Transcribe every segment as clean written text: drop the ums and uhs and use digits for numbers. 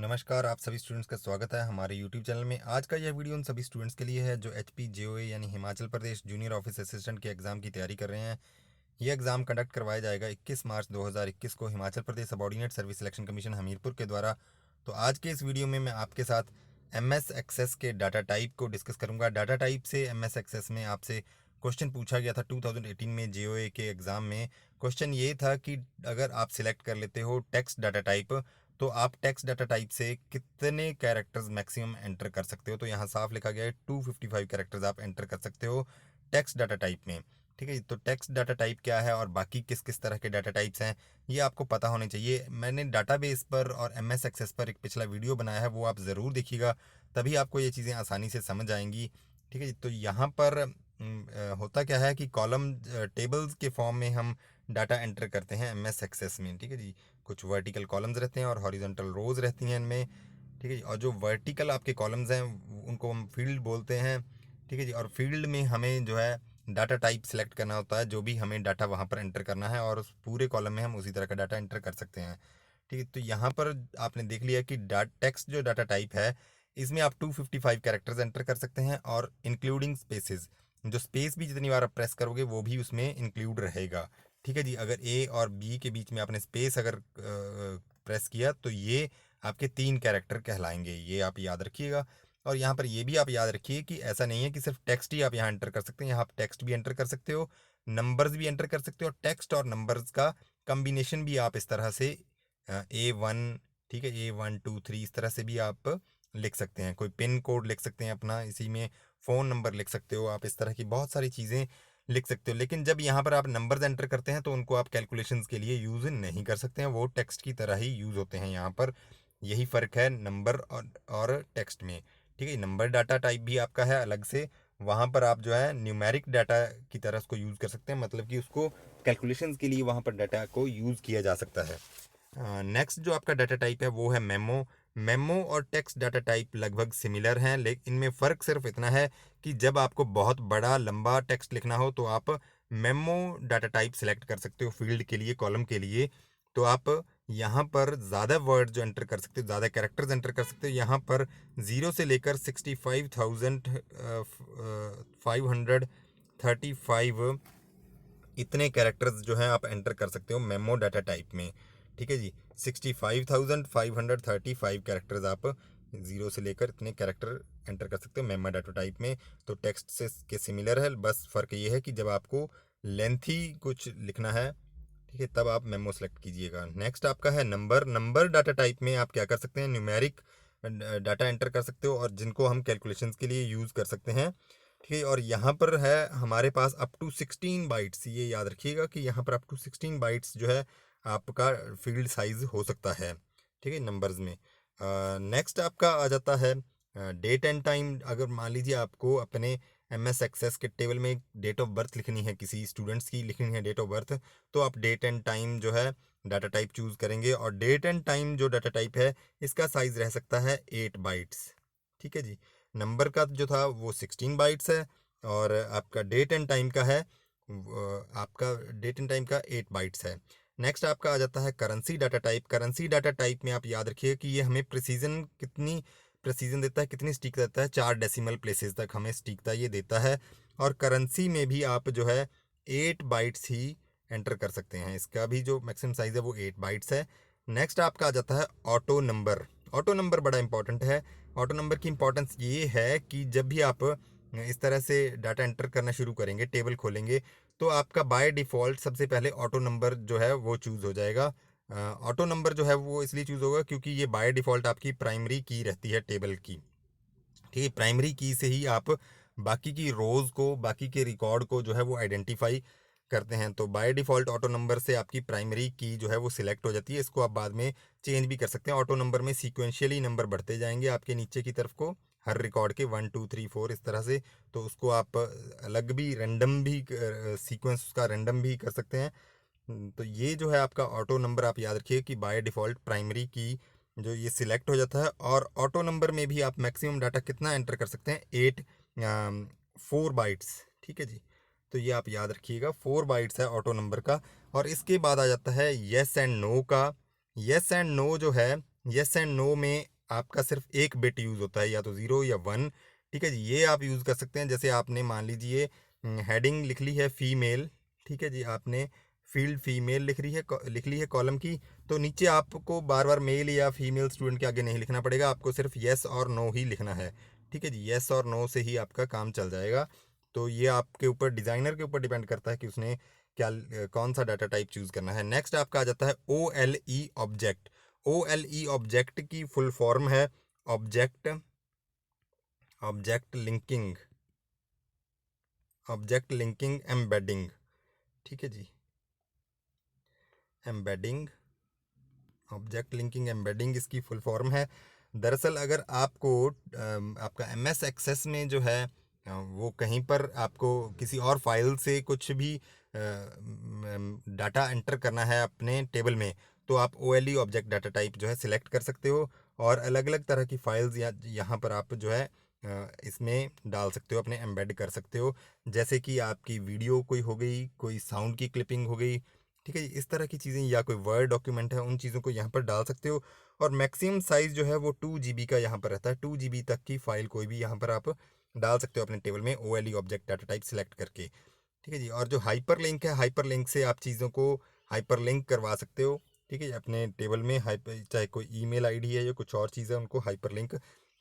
नमस्कार, आप सभी स्टूडेंट्स का स्वागत है हमारे यूट्यूब चैनल में। आज का यह वीडियो उन सभी स्टूडेंट्स के लिए है जो एचपी जेओए यानी Himachal Pradesh junior office assistant के एग्ज़ाम की तैयारी कर रहे हैं। यह एग्ज़ाम कंडक्ट करवाया जाएगा 21 मार्च 2021 को Himachal Pradesh subordinate service selection commission Hamirpur के द्वारा। तो आज के इस वीडियो में मैं आपके साथ एमएस एक्सेस के डाटा टाइप को डिस्कस करूँगा। डाटा टाइप से एमएस एक्सेस में आपसे क्वेश्चन पूछा गया था 2018 में जेओए के एग्ज़ाम में। क्वेश्चन ये था कि अगर आप सिलेक्ट कर लेते हो टेक्स्ट डाटा टाइप, तो आप टेक्स्ट डाटा टाइप से कितने कैरेक्टर्स मैक्सिमम एंटर कर सकते हो। तो यहाँ साफ लिखा गया है 255 कैरेक्टर्स आप एंटर कर सकते हो टेक्स्ट डाटा टाइप में। ठीक है जी, तो टेक्स्ट डाटा टाइप क्या है और बाकी किस किस तरह के डाटा टाइप्स हैं ये आपको पता होने चाहिए। मैंने डाटाबेस पर और एमएस एक्सेस पर एक पिछला वीडियो बनाया है, वो आप ज़रूर देखिएगा, तभी आपको ये चीज़ें आसानी से समझ आएंगी। ठीक है जी, तो यहाँ पर होता क्या है कि कॉलम टेबल्स के फॉर्म में हम डाटा एंटर करते हैं एमएस एक्सेस में। ठीक है जी, कुछ वर्टिकल कॉलम्स रहते हैं और हॉरिजॉन्टल रोज रहती हैं इनमें। ठीक है जी, और जो वर्टिकल आपके कॉलम्स हैं उनको हम फील्ड बोलते हैं। ठीक है जी, और फील्ड में हमें जो है डाटा टाइप सेलेक्ट करना होता है, जो भी हमें डाटा वहाँ पर एंटर करना है, और उस पूरे कॉलम में हम उसी तरह का डाटा एंटर कर सकते हैं। ठीक है, तो यहाँ पर आपने देख लिया कि टेक्स्ट जो डाटा टाइप है इसमें आप 255 कैरेक्टर्स एंटर कर सकते हैं, और इंक्लूडिंग स्पेसेस, जो स्पेस भी जितनी बार आप प्रेस करोगे वो भी उसमें इंक्लूड रहेगा। ठीक है जी, अगर ए और बी के बीच में आपने स्पेस अगर प्रेस किया तो ये आपके 3 कैरेक्टर कहलाएंगे, ये आप याद रखिएगा। और यहाँ पर ये भी आप याद रखिए कि ऐसा नहीं है कि सिर्फ टेक्स्ट ही आप यहाँ एंटर कर सकते हैं, यहाँ आप टेक्स्ट भी एंटर कर सकते हो, नंबर्स भी एंटर कर सकते हो, टेक्स्ट और नंबर्स का कम्बिनेशन भी आप इस तरह से A1, ठीक है, A1 2 3 इस तरह से भी आप लिख सकते हैं। कोई पिन कोड लिख सकते हैं अपना, इसी में फ़ोन नंबर लिख सकते हो आप, इस तरह की बहुत सारी चीज़ें लिख सकते हो। लेकिन जब यहाँ पर आप नंबर्स एंटर करते हैं तो उनको आप कैलकुलेशंस के लिए यूज़ नहीं कर सकते हैं, वो टेक्स्ट की तरह ही यूज़ होते हैं यहाँ पर। यही फ़र्क है नंबर और टेक्स्ट में। ठीक है, नंबर डाटा टाइप भी आपका है अलग से, वहाँ पर आप जो है न्यूमेरिक डाटा की तरह उसको यूज़ कर सकते हैं, मतलब कि उसको कैलकुलेशंस के लिए वहाँ पर डाटा को यूज़ किया जा सकता है। नेक्स्ट जो आपका डाटा टाइप है वो है मेमो। मेमो और टेक्स्ट डाटा टाइप लगभग सिमिलर हैं, लेकिन इनमें फ़र्क सिर्फ इतना है कि जब आपको बहुत बड़ा लंबा टेक्स्ट लिखना हो तो आप मेमो डाटा टाइप सेलेक्ट कर सकते हो फील्ड के लिए, कॉलम के लिए। तो आप यहाँ पर ज़्यादा वर्ड जो एंटर कर सकते हो, ज़्यादा कैरेक्टर्स एंटर कर सकते हो। यहाँ पर 0 से लेकर 65,535 इतने कैरेक्टर्स जो हैं आप एंटर कर सकते हो मेमो डाटा टाइप में। ठीक है जी, 65,535 कैरेक्टर्स आप 0 से लेकर इतने कैरेक्टर एंटर कर सकते हो मेमो डाटा टाइप में। तो टेक्स्ट से के सिमिलर है, बस फ़र्क ये है कि जब आपको लेंथी कुछ लिखना है, ठीक है, तब आप मेमो सेलेक्ट कीजिएगा। नेक्स्ट आपका है नंबर। नंबर डाटा टाइप में आप क्या कर सकते हैं, न्यूमेरिक डाटा एंटर कर सकते हो, और जिनको हम कैलकुलेशंस के लिए यूज़ कर सकते हैं। ठीक है, और यहाँ पर है हमारे पास अप टू 16 बाइट्स, ये याद रखिएगा कि यहाँ पर अप टू 16 बाइट्स जो है आपका फील्ड साइज हो सकता है। ठीक है, नंबर्स में। नेक्स्ट आपका आ जाता है डेट एंड टाइम। अगर मान लीजिए आपको अपने एमएस एक्सेस के टेबल में डेट ऑफ बर्थ लिखनी है, किसी स्टूडेंट्स की लिखनी है डेट ऑफ बर्थ, तो आप डेट एंड टाइम जो है डाटा टाइप चूज़ करेंगे, और डेट एंड टाइम जो डाटा टाइप है इसका साइज़ रह सकता है 8 बाइट्स। ठीक है जी, नंबर का जो था वो 16 बाइट्स है, और आपका डेट एंड टाइम का है आपका डेट एंड टाइम का 8 बाइट्स है। नेक्स्ट आपका आ जाता है currency data type. Currency data type में आप याद रखिए कि ये हमें प्रिसीजन, कितनी प्रिसीजन देता है, कितनी स्टिक देता है, 4 डेसिमल प्लेसेस तक हमें स्टिकता ये देता है। और करेंसी में भी आप जो है 8 बाइट्स ही एंटर कर सकते हैं, इसका भी जो मैक्सिमम साइज़ है वो 8 बाइट्स है। नेक्स्ट आपका आ जाता है ऑटो नंबर। ऑटो नंबर बड़ा इंपॉर्टेंट है। ऑटो नंबर की इंपॉर्टेंस ये है कि जब भी आप इस तरह से डाटा एंटर करना शुरू करेंगे, टेबल खोलेंगे, तो आपका बाय डिफ़ॉल्ट सबसे पहले ऑटो नंबर जो है वो चूज़ हो जाएगा। ऑटो नंबर जो है वो इसलिए चूज़ होगा क्योंकि ये बाय डिफ़ॉल्ट आपकी प्राइमरी की रहती है टेबल की। ठीक है, प्राइमरी की से ही आप बाकी की रोज़ को, बाकी के रिकॉर्ड को जो है वो आइडेंटिफाई करते हैं। तो बाय डिफ़ॉल्ट ऑटो नंबर से आपकी प्राइमरी की जो है वो सिलेक्ट हो जाती है। इसको आप बाद में चेंज भी कर सकते हैं। ऑटो नंबर में सीक्वेंशियली नंबर बढ़ते जाएंगे आपके नीचे की तरफ को, हर रिकॉर्ड के 1 2 3 4 इस तरह से। तो उसको आप अलग भी रैंडम भी सीक्वेंस उसका रैंडम भी कर सकते हैं। तो ये जो है आपका ऑटो नंबर, आप याद रखिए कि बाय डिफ़ॉल्ट प्राइमरी की जो ये सिलेक्ट हो जाता है। और ऑटो नंबर में भी आप मैक्सिमम डाटा कितना एंटर कर सकते हैं, 4 बाइट्स। ठीक है जी, तो ये आप याद रखिएगा 4 बाइट्स है ऑटो नंबर का। और इसके बाद आ जाता है येस एंड नो का। येस एंड नो जो है येस एंड नो में आपका सिर्फ एक बिट यूज़ होता है, या तो 0 या 1। ठीक है जी, ये आप यूज़ कर सकते हैं। जैसे आपने मान लीजिए हेडिंग लिख ली है फीमेल, ठीक है जी, आपने फील्ड फीमेल लिख ली है कॉलम की, तो नीचे आपको बार बार मेल या फीमेल स्टूडेंट के आगे नहीं लिखना पड़ेगा, आपको सिर्फ येस और नो ही लिखना है। ठीक है जी, येस और नो से ही आपका काम चल जाएगा। तो ये आपके ऊपर, डिज़ाइनर के ऊपर डिपेंड करता है कि उसने क्या कौन सा डाटा टाइप चूज़ करना है। नेक्स्ट आपका आ जाता है OLE ऑब्जेक्ट। OLE ऑब्जेक्ट की फुल फॉर्म है object object linking object linking embedding. ठीक है जी, एम्बेडिंग, ऑब्जेक्ट लिंकिंग एम्बेडिंग इसकी फुल फॉर्म है। दरअसल अगर आपको आपका MS एक्सेस में जो है वो कहीं पर आपको किसी और फाइल से कुछ भी डाटा एंटर करना है अपने टेबल में, तो आप OLE ऑब्जेक्ट डाटा टाइप जो है सिलेक्ट कर सकते हो, और अलग अलग तरह की फाइल्स यहाँ पर आप जो है इसमें डाल सकते हो, अपने एम्बेड कर सकते हो। जैसे कि आपकी वीडियो कोई हो गई, कोई साउंड की क्लिपिंग हो गई, ठीक है, इस तरह की चीज़ें, या कोई वर्ड डॉक्यूमेंट है, उन चीज़ों को यहाँ पर डाल सकते हो। और मैक्सिमम साइज़ जो है वो 2 GB का यहाँ पर रहता है। 2 GB तक की फ़ाइल कोई भी यहाँ पर आप डाल सकते हो अपने टेबल में OLE object data type select करके। ठीक है जी, और जो हाइपर लिंक है, हाइपर लिंक से आप चीज़ों को हाइपर लिंक करवा सकते हो। ठीक है, अपने टेबल में हाइपर, चाहे कोई ईमेल आईडी है या कुछ और चीज़ है, उनको हाइपर लिंक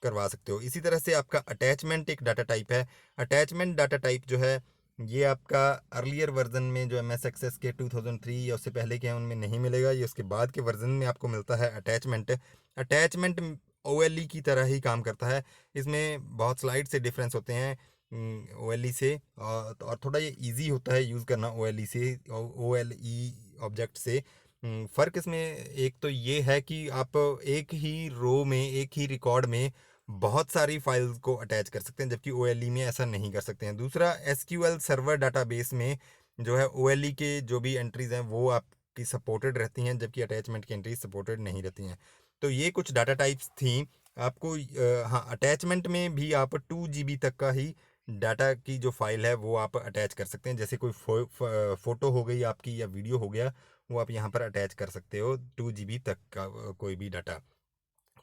करवा सकते हो। इसी तरह से आपका अटैचमेंट एक डाटा टाइप है। अटैचमेंट डाटा टाइप जो है ये आपका अर्लियर वर्जन में जो MS एक्सेस के 2003 या उससे पहले के हैं उनमें नहीं मिलेगा, ये उसके बाद के वर्जन में आपको मिलता है अटैचमेंट। अटैचमेंट OLE की तरह ही काम करता है। इसमें बहुत स्लाइड से डिफरेंस होते हैं OLE से, और थोड़ा ये इजी होता है यूज़ करना OLE से, OLE ऑब्जेक्ट से। फ़र्क इसमें एक तो ये है कि आप एक ही रो में, एक ही रिकॉर्ड में बहुत सारी फाइल्स को अटैच कर सकते हैं, जबकि OLE में ऐसा नहीं कर सकते हैं। दूसरा, SQL सर्वर डाटाबेस में जो है OLE के जो भी एंट्रीज़ हैं वो आपकी सपोर्टेड रहती हैं, जबकि अटैचमेंट की एंट्रीज सपोर्टेड नहीं रहती हैं। तो ये कुछ डाटा टाइप्स थी आपको। हाँ, अटैचमेंट में भी आप 2 GB तक का ही डाटा की जो फाइल है वो आप अटैच कर सकते हैं। जैसे कोई फ़ोटो हो गई आपकी या वीडियो हो गया, वो आप यहाँ पर अटैच कर सकते हो 2 GB तक का कोई भी डाटा।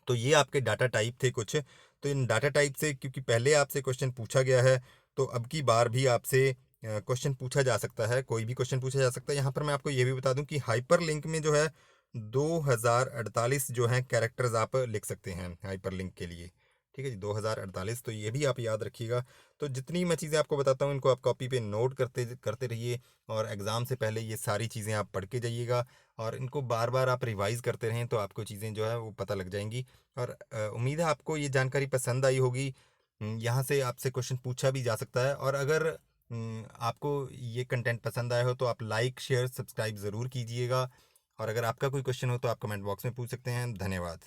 तो ये आपके डाटा टाइप थे कुछ। तो इन डाटा टाइप से, क्योंकि पहले आपसे क्वेश्चन पूछा गया है, तो अब की बार भी आपसे क्वेश्चन पूछा जा सकता है, कोई भी क्वेश्चन पूछा जा सकता है। यहाँ पर मैं आपको ये भी बता दूं कि हाइपर लिंक में जो है 2048 जो है कैरेक्टर्स आप लिख सकते हैं हाइपर लिंक के लिए। ठीक है जी, 2048, तो ये भी आप याद रखिएगा। तो जितनी मैं चीज़ें आपको बताता हूँ इनको आप कॉपी पे नोट करते करते रहिए, और एग्ज़ाम से पहले ये सारी चीज़ें आप पढ़ के जाइएगा, और इनको बार बार आप रिवाइज़ करते रहें, तो आपको चीज़ें जो है वो पता लग जाएंगी। और उम्मीद है आपको ये जानकारी पसंद आई होगी। यहाँ से आपसे क्वेश्चन पूछा भी जा सकता है, और अगर आपको ये कंटेंट पसंद आया हो तो आप लाइक शेयर सब्सक्राइब ज़रूर कीजिएगा। और अगर आपका कोई क्वेश्चन हो तो आप कमेंट बॉक्स में पूछ सकते हैं। धन्यवाद।